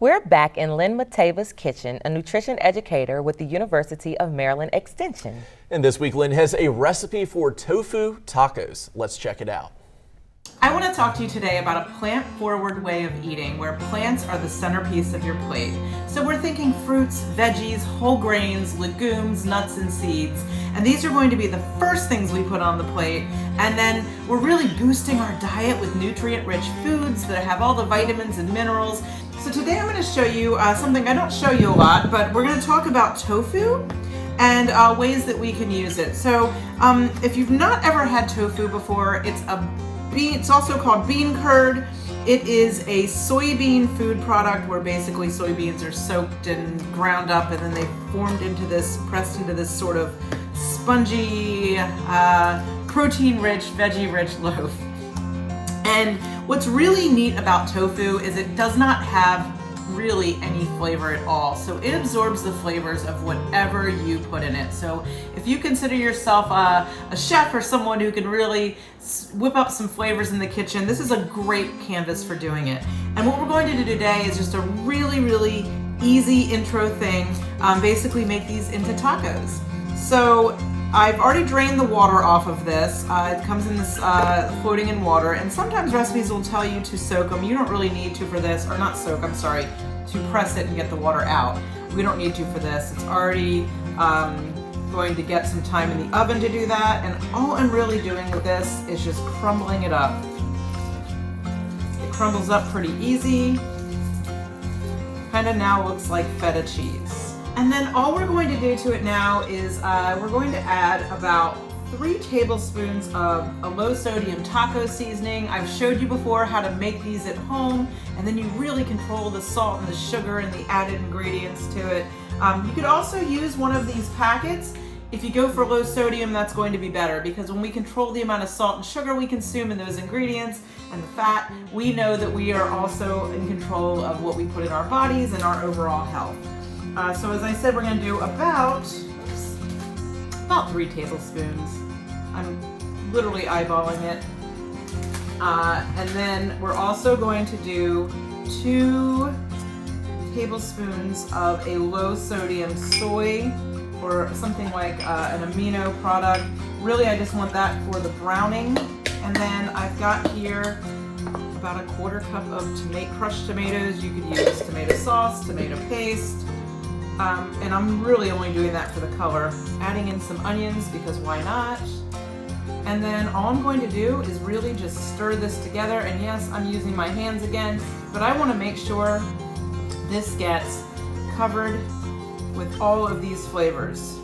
We're back in Lynn Matava's kitchen, a nutrition educator with the University of Maryland Extension. And this week, Lynn has a recipe for tofu tacos. Let's check it out. I want to talk to you today about a plant-forward way of eating where plants are the centerpiece of your plate. So we're thinking fruits, veggies, whole grains, legumes, nuts, and seeds. And these are going to be the first things we put on the plate. And then we're really boosting our diet with nutrient-rich foods that have all the vitamins and minerals. So today I'm going to show you something I don't show you a lot, but we're going to talk about tofu and ways that we can use it. So if you've not ever had tofu before, it's also called bean curd. It is a soybean food product where basically soybeans are soaked and ground up and then they formed into this, pressed into this sort of spongy, protein-rich, veggie-rich loaf. And what's really neat about tofu is it does not have really any flavor at all. So it absorbs the flavors of whatever you put in it. So if you consider yourself a chef or someone who can really whip up some flavors in the kitchen, this is a great canvas for doing it. And what we're going to do today is just a really easy intro thing. Basically make these into tacos. So I've already drained the water off of this. It comes in this floating in water, and sometimes recipes will tell you to soak them. You don't really need to for this, or not soak, I'm sorry, to press it and get the water out. We don't need to for this. It's already going to get some time in the oven to do that, and all I'm really doing with this is just crumbling it up. It crumbles up pretty easy. Kind of now looks like feta cheese. And then all we're going to do to it now is we're going to add about 3 tablespoons of a low sodium taco seasoning. I've showed you before how to make these at home, and then you really control the salt and the sugar and the added ingredients to it. You could also use one of these packets. If you go for low sodium, that's going to be better, because when we control the amount of salt and sugar we consume in those ingredients and the fat, we know that we are also in control of what we put in our bodies and our overall health. So as I said, we're going to do about 3 tablespoons. I'm literally eyeballing it. And then we're also going to do 2 tablespoons of a low sodium soy, or something like an amino product. Really, I just want that for the browning. And then I've got here about a 1/4 cup of crushed tomatoes. You could use tomato sauce, tomato paste. And I'm really only doing that for the color. Adding in some onions, because why not? And then all I'm going to do is really just stir this together. And yes, I'm using my hands again, but I want to make sure this gets covered with all of these flavors.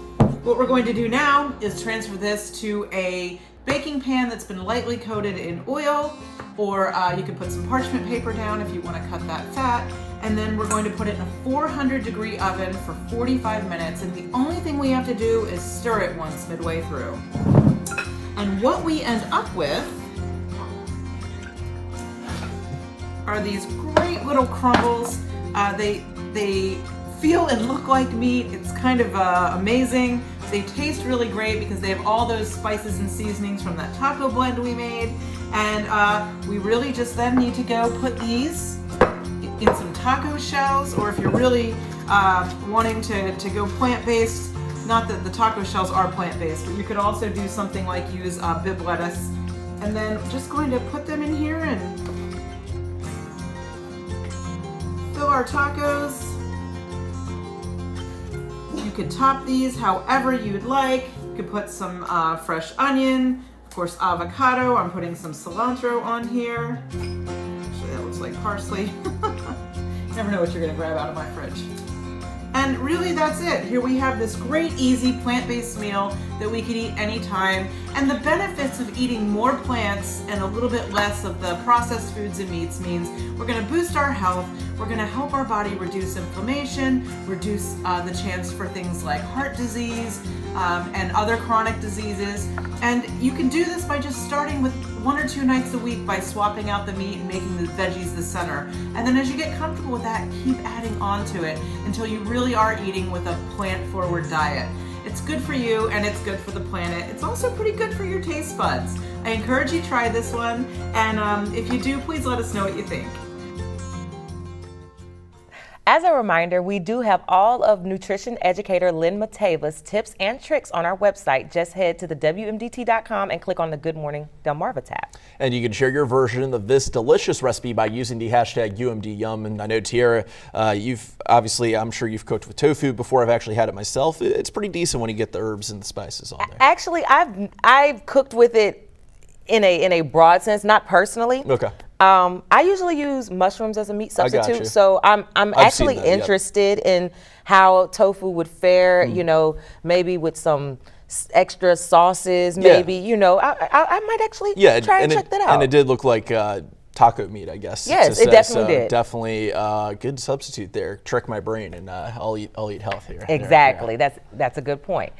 What we're going to do now is transfer this to a baking pan that's been lightly coated in oil, or you can put some parchment paper down if you want to cut that fat. And then we're going to put it in a 400-degree oven for 45 minutes. And the only thing we have to do is stir it once midway through. And what we end up with are these great little crumbles. They feel and look like meat. It's kind of amazing. They taste really great because they have all those spices and seasonings from that taco blend we made. And we really just then need to go put these in some taco shells, or if you're really wanting to go plant-based, not that the taco shells are plant-based, but you could also do something like use bib lettuce. And then just going to put them in here and fill our tacos. You could top these however you'd like. You could put some fresh onion, of course avocado. I'm putting some cilantro on here. Actually, that looks like parsley. Never know what you're gonna grab out of my fridge. And really that's it. Here we have this great easy plant-based meal that we can eat anytime. And the benefits of eating more plants and a little bit less of the processed foods and meats means we're gonna boost our health, we're gonna help our body reduce inflammation, reduce the chance for things like heart disease and other chronic diseases. And you can do this by just starting with 1 or 2 nights a week by swapping out the meat and making the veggies the center. And then as you get comfortable with that, keep adding on to it until you really are eating with a plant-forward diet. It's good for you and it's good for the planet. It's also pretty good for your taste buds. I encourage you to try this one, and if you do, please let us know what you think. As a reminder, we do have all of Nutrition Educator Lynn Matava's tips and tricks on our website. Just head to the WMDT.com and click on the Good Morning Delmarva tab. And you can share your version of this delicious recipe by using the hashtag UMDYum. And I know, Tiara, I'm sure you've cooked with tofu before. I've actually had it myself. It's pretty decent when you get the herbs and the spices on there. Actually, I've cooked with it in a broad sense, not personally. Okay. I usually use mushrooms as a meat I got substitute, you. so I'm actually seen that, yep. interested in how tofu would fare. You know, maybe with some extra sauces. Maybe I might actually try and check that out. And it did look like taco meat, I guess. Yes, it definitely did. Definitely a good substitute there. Trick my brain, and I'll eat healthier. Exactly. That's a good point.